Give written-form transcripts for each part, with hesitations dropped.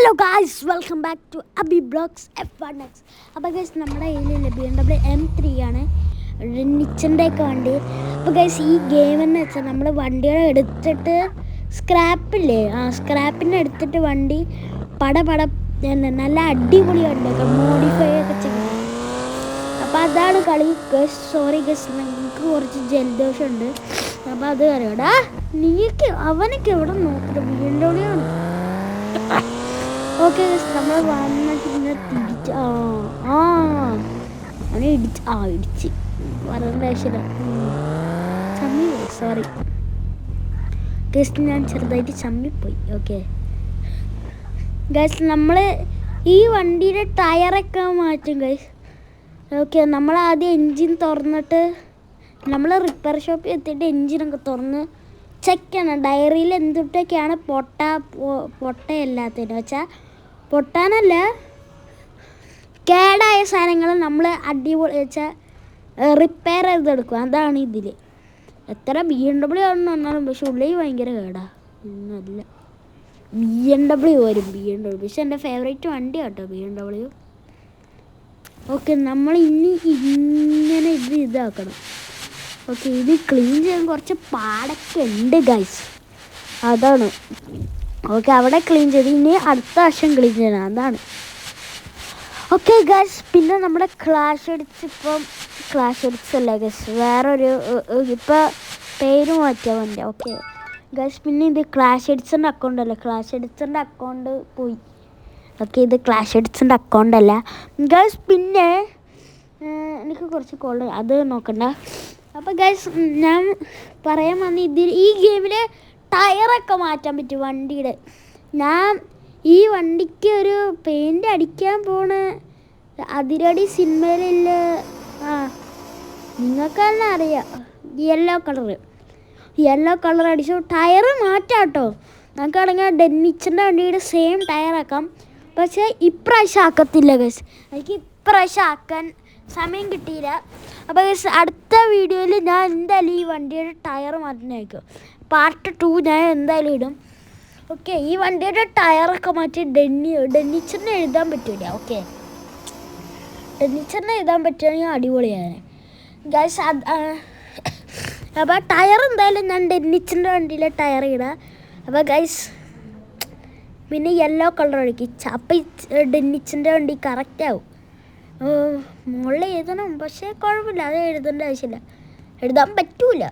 Hello guys, welcome back to Abi blogs F1X. അപ്പോൾ guys, നമ്മുടെ കയ്യിലുള്ള BMW M3 ആണ്, നിച്ചൻ്റെയൊക്കെ വണ്ടി. അപ്പോൾ ഗൈസ്, ഈ ഗെയിം എന്ന് വെച്ചാൽ നമ്മൾ വണ്ടികളെ എടുത്തിട്ട് സ്ക്രാപ്പില്ലേ, സ്ക്രാപ്പിനെ എടുത്തിട്ട് വണ്ടി നല്ല അടിപൊളി വണ്ടിയൊക്കെ മോഡിഫൈ ഒക്കെ ചെയ്യും. അപ്പോൾ അതാണ് കളി ഗൈസ്. സോറി ഗൈസ്, നിങ്ങൾക്ക് കുറച്ച് ജലദോഷമുണ്ട്, അപ്പോൾ അത് അറിയാടാ. അവനൊക്കെ എവിടെ നോക്കിയിട്ട് BMW ആണ്. ഓക്കെ ഗൈസ്, നമ്മൾ വന്നിട്ട് ഇങ്ങനെ തിരിച്ച് അവനെ ഇടിച്ച് പറയേണ്ട ആവശ്യമില്ല. സോറി ഗൈസ്, ഞാൻ ചെറുതായിട്ട് ചമ്മിപ്പോയി. ഓക്കെ ഗൈസ്, നമ്മൾ ഈ വണ്ടിയുടെ ടയറൊക്കെ മാറ്റും ഗൈസ്. ഓക്കെ, നമ്മൾ ആദ്യം എൻജിൻ തുറന്നിട്ട് നമ്മൾ റിപ്പയർ ഷോപ്പിൽ എത്തിയിട്ട് എൻജിനൊക്കെ തുറന്ന് ചെക്ക് ചെയ്യണം. ഡയറിയിൽ എന്തൊക്കെയാണ് പൊട്ടയല്ലാത്തതെന്ന് വെച്ചാൽ, പൊട്ടാനല്ല, കേടായ സാധനങ്ങൾ നമ്മൾ അടിപൊളി വെച്ചാൽ റിപ്പയർ ചെയ്തെടുക്കും. അതാണ് ഇതിൽ. എത്ര BMW ആണെന്ന് പറഞ്ഞാലും പക്ഷെ ഉള്ളിൽ ഭയങ്കര കേടാ. നല്ല BMW വരും, BMW. പക്ഷെ എൻ്റെ ഫേവറേറ്റ് വണ്ടി കേട്ടോ BMW. ഓക്കെ, നമ്മൾ ഇങ്ങനെ ഇതാക്കണം. ഓക്കെ, ഇത് ക്ലീൻ ചെയ്യാൻ കുറച്ച് പാടൊക്കെ ഉണ്ട് ഗൈസ്, അതാണ്. ഓക്കെ, അവിടെ ക്ലീൻ ചെയ്ത് ഇനി അടുത്ത വർഷം ക്ലീൻ ചെയ്യണം, അതാണ്. ഓക്കെ ഗൈസ്, പിന്നെ നമ്മുടെ ക്ലാഷ് എഡിറ്റ്സ് അല്ല ഗൈസ്, വേറൊരു ഇപ്പോൾ പേര് മാറ്റിയ വണ്ടി. ഓക്കെ ഗൈസ്, പിന്നെ ഇത് ക്ലാഷ് എഡിറ്റ്സിൻ്റെ അക്കൗണ്ട് അല്ല, ക്ലാഷ് എഡിറ്റ്സിൻ്റെ അക്കൗണ്ട് പോയി. ഓക്കെ, ഇത് ക്ലാഷ് എഡിറ്റ്സിൻ്റെ അക്കൗണ്ട് അല്ല ഗൈസ്. പിന്നെ എനിക്ക് കുറച്ച് കോൾ അത് നോക്കണ്ട. അപ്പോൾ ഗൈസ്, ഞാൻ പറയാൻ വന്ന ഈ ഗെയിമിൽ ടയറൊക്കെ മാറ്റാൻ പറ്റും വണ്ടിയുടെ. ഞാൻ ഈ വണ്ടിക്ക് ഒരു പെയിൻ്റ് അടിക്കാൻ പോണ അതിരടി സിനിമയിലില്ല, നിങ്ങൾക്കെല്ലാം അറിയാം, യെല്ലോ കളർ അടിച്ചു ടയർ മാറ്റാം കേട്ടോ. നമുക്കാണെങ്കിൽ ഡെന്നിച്ചൻ്റെ വണ്ടിയുടെ സെയിം ടയറാക്കാം. പക്ഷേ ഇപ്രാവശ്യം ആക്കത്തില്ല ഗൈസ്, എനിക്ക് ഇപ്രാവശ്യം ആക്കാൻ സമയം കിട്ടിയില്ല. അപ്പോൾ ഗൈസ്, അടുത്ത വീഡിയോയിൽ ഞാൻ എന്തായാലും ഈ വണ്ടിയുടെ ടയർ മാറ്റുന്നതായിരിക്കും. പാർട്ട് 2 ഞാൻ എന്തായാലും ഇടും. ഓക്കെ, ഈ വണ്ടിയുടെ ടയറൊക്കെ മാറ്റി ഡെന്നിച്ചറിനെ എഴുതാൻ പറ്റില്ല. ഓക്കെ, ഡെന്നിച്ചറിനെ എഴുതാൻ പറ്റുകയാണെങ്കിൽ അടിപൊളിയാണ് ഗൈസ്. അപ്പോൾ ടയർ എന്തായാലും ഞാൻ ഡെന്നിച്ചറിൻ്റെ വണ്ടിയിലെ ടയർ ഇടാം. അപ്പോൾ ഗൈസ്, പിന്നെ യെല്ലോ കളർ അടിക്കും. അപ്പം ഡെന്നിച്ചറിൻ്റെ വണ്ടി കറക്റ്റ് ആവും. മുകളിൽ എഴുതണം, പക്ഷേ കുഴപ്പമില്ല, അത് എഴുതേണ്ട ആവശ്യമില്ല, എഴുതാൻ പറ്റൂല,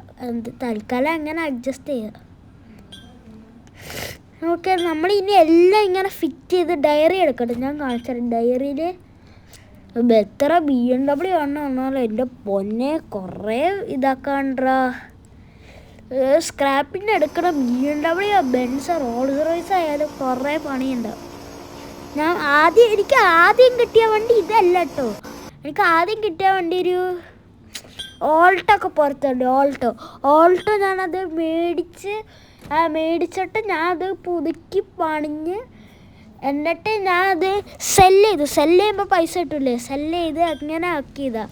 തൽക്കാലം അങ്ങനെ അഡ്ജസ്റ്റ് ചെയ്യുക. ഓക്കെ, നമ്മൾ ഇനി എല്ലാം ഇങ്ങനെ ഫിറ്റ് ചെയ്ത് ഡയറി എടുക്കട്ടെ. ഞാൻ കാണിച്ചാൽ ഡയറിയിൽ എത്ര BMW ആണെന്ന് പറഞ്ഞാലും എൻ്റെ പൊന്നെ കുറേ ഇതാക്കാണ്ടാ. സ്ക്രാപ്പിന് എടുക്കണം BMW, ബെൻസ്, റോൾസ് റോയ്സ് ആയാലും കുറേ പണിയുണ്ടാവും. എനിക്ക് ആദ്യം കിട്ടിയ വണ്ടി ഇതല്ല കേട്ടോ. എനിക്ക് ആദ്യം കിട്ടിയ വണ്ടി ഒരു ഓൾട്ടൊക്കെ പുറത്തുണ്ട്, ഓൾട്ടോ. ഞാനത് മേടിച്ചിട്ട് ഞാനത് പുതുക്കി പണിഞ്ഞ് എന്നിട്ട് ഞാനത് സെല്ല് ചെയ്യുമ്പോൾ പൈസ കിട്ടില്ലേ, സെല്ല് ചെയ്ത് അങ്ങനെ ആക്കിയതാ.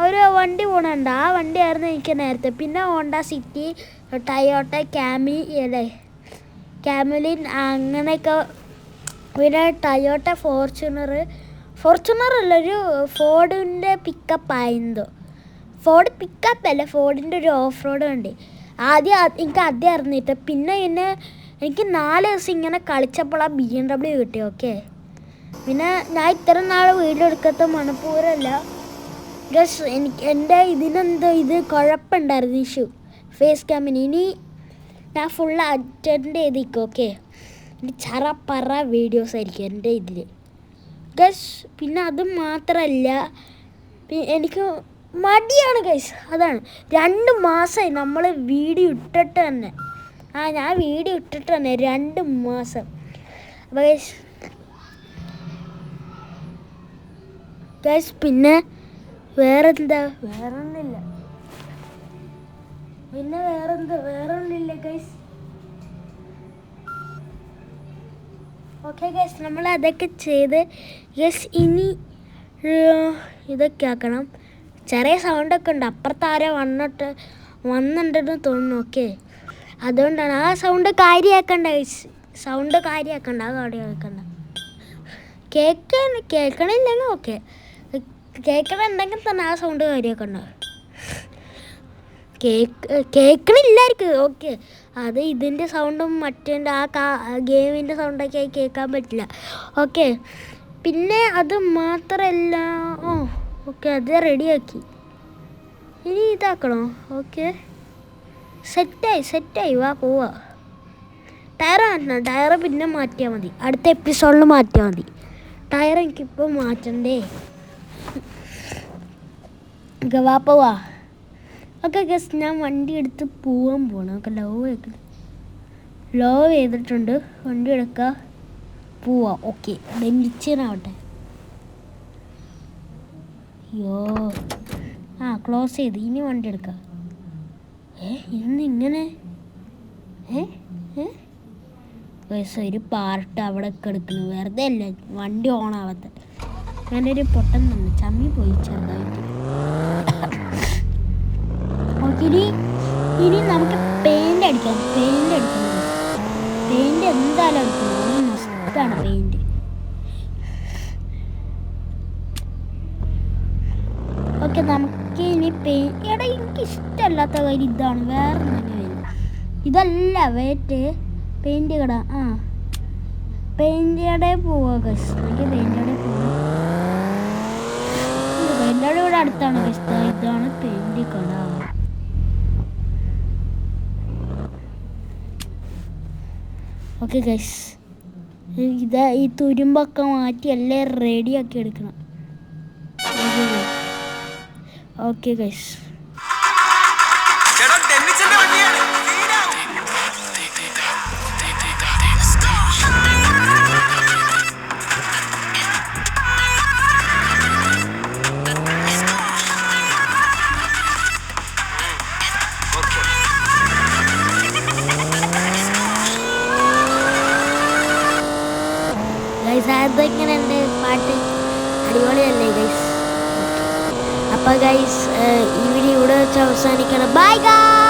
ഒരു വണ്ടി പോകണുണ്ട്, ആ വണ്ടിയായിരുന്നു എനിക്ക് നേരത്തെ. പിന്നെ ഹോണ്ട സിറ്റി, ടയോട്ട ക്യാമലിൻ അങ്ങനെയൊക്കെ. പിന്നെ ടയോട്ട ഫോർച്യൂണർ അല്ല, ഒരു ഫോർഡിൻ്റെ പിക്കപ്പ് ആയിരുന്നു. ഫോർഡ് പിക്കപ്പ് അല്ല, ഫോർഡിൻ്റെ ഒരു ഓഫ് റോഡ് വണ്ടി. എനിക്ക് ആദ്യം അറിഞ്ഞിട്ട് പിന്നെ എനിക്ക് 4 ദിവസം ഇങ്ങനെ കളിച്ചപ്പോൾ ആ BMW കിട്ടി. ഓക്കെ, പിന്നെ ഞാൻ ഇത്ര നാൾ വീഡിയോ എടുക്കാത്ത മണപ്പൂരല്ല ജസ്റ്റ് എൻ്റെ ഇത് കുഴപ്പമുണ്ടായിരുന്നു, ഇഷ്യൂ ഫേസ് ക്യാമിന്. ഇനി ഞാൻ ഫുൾ അറ്റൻഡ് ചെയ്തിരിക്കും. ഓക്കെ, ചറപ്പറ വീഡിയോസ് ആയിരിക്കും എൻ്റെ ഇതിൽ ഗൈസ്. പിന്നെ അത് മാത്രമല്ല, എനിക്ക് മടിയാണ് ഗൈസ്, അതാണ്. 2 മാസമായി നമ്മൾ വീഡിയോ ഇട്ടിട്ട് തന്നെ. ഞാൻ വീഡിയോ ഇട്ടിട്ട് തന്നെ 2 മാസം. അപ്പോൾ ഗൈസ് പിന്നെ വേറൊന്നുമില്ല ഗൈസ്. ഓക്കെ ഗൈസ്, നമ്മൾ അതൊക്കെ ചെയ്ത് ഗൈസ് ഇനി ഇതൊക്കെ ആക്കണം. ചെറിയ സൗണ്ടൊക്കെ ഉണ്ട്, അപ്പുറത്ത് ആരോ വന്നിട്ടുണ്ടെന്ന് തോന്നുന്നു. ഓക്കെ, അതുകൊണ്ടാണ് ആ സൗണ്ട് കാര്യമാക്കണ്ട ഗൈസ്. സൗണ്ട് കാര്യമാക്കണ്ട, അത് കാര്യമാക്കണ്ട. കേൾക്കണില്ലെങ്കിൽ ഓക്കെ, കേൾക്കണുണ്ടെങ്കിൽ തന്നെ ആ സൗണ്ട് കാര്യമാക്കണ്ട. കേൾക്കണില്ലായിരിക്കും ഓക്കെ, അത് ഇതിൻ്റെ സൗണ്ടും മറ്റേ ആ ഗെയിമിൻ്റെ സൗണ്ടൊക്കെ ആയി കേൾക്കാൻ പറ്റില്ല. ഓക്കെ, പിന്നെ അത് മാത്രമല്ല, ഓക്കെ അത് റെഡിയാക്കി. ഇനി ഇതാക്കണോ? ഓക്കെ, സെറ്റായി വാ പോവാ. ടയർ മാറ്റണം, ടയർ പിന്നെ മാറ്റിയാൽ മതി, അടുത്ത എപ്പിസോഡിൽ മാറ്റിയാൽ മതി. ടയർ എനിക്കിപ്പോൾ മാറ്റണ്ടേ. വാ പോവാ. ഓക്കെ ഗസ്, ഞാൻ വണ്ടി എടുത്ത് പോവാൻ പോകണം. ഓക്കെ, ലോ ചെയ്തിട്ടുണ്ട്, വണ്ടി എടുക്കുക, പോവാ. ഓക്കെ, ബെഞ്ചിനാവട്ടെ. അയ്യോ, ക്ലോസ് ചെയ്ത്, ഇനി വണ്ടി എടുക്കാം. ഇന്നിങ്ങനെ ഒരു പാർട്ട് അവിടെ എടുക്കുന്നു, വെറുതെ അല്ല വണ്ടി ഓണാവാത്ത. ഞാനൊരു പൊട്ടൻ തന്നെ, ചമ്മി പോയി ചെറുതായിട്ട്. ഓക്കെ, ഇനി നമുക്ക് പെയിൻ്റ് അടിക്കണം. പെയിൻ്റ് എന്തായാലും അടിക്കണം, മസ്റ്റാണ് പെയിൻറ്റ്. ഓക്കെ, നമുക്ക് ഇനി എനിക്ക് ഇഷ്ടമല്ലാത്ത കാര്യം ഇതാണ്, വേറെ എന്തെങ്കിലും ഇതല്ല. വെയിറ്റ്, പെയിൻറ്റ് കട, പെയിൻറ്റ് കടയിൽ പോവാ ഗസ്. എനിക്ക് പെയിൻറ്റ് കടയിൽ പോവാം. പെയിൻറ്റ് കട ഇവിടെ അടുത്താണ് ഗസ്. ഇതാണ് പെയിൻറ്റ് കട. ഓക്കെ ഗൈസ്, ഈ തുരുമ്പൊക്കെ മാറ്റി എല്ലാം റെഡിയാക്കി എടുക്കണം. ഓക്കെ ഗൈസ്, അതെങ്ങനെയുണ്ട് പാട്ട്? അടിപൊളിയല്ലേ ഗൈസ്? അപ്പോൾ ഗൈസ്, ഈ വീഡിയോ ഇവിടെ വെച്ച് അവസാനിക്കണം. Bye guys.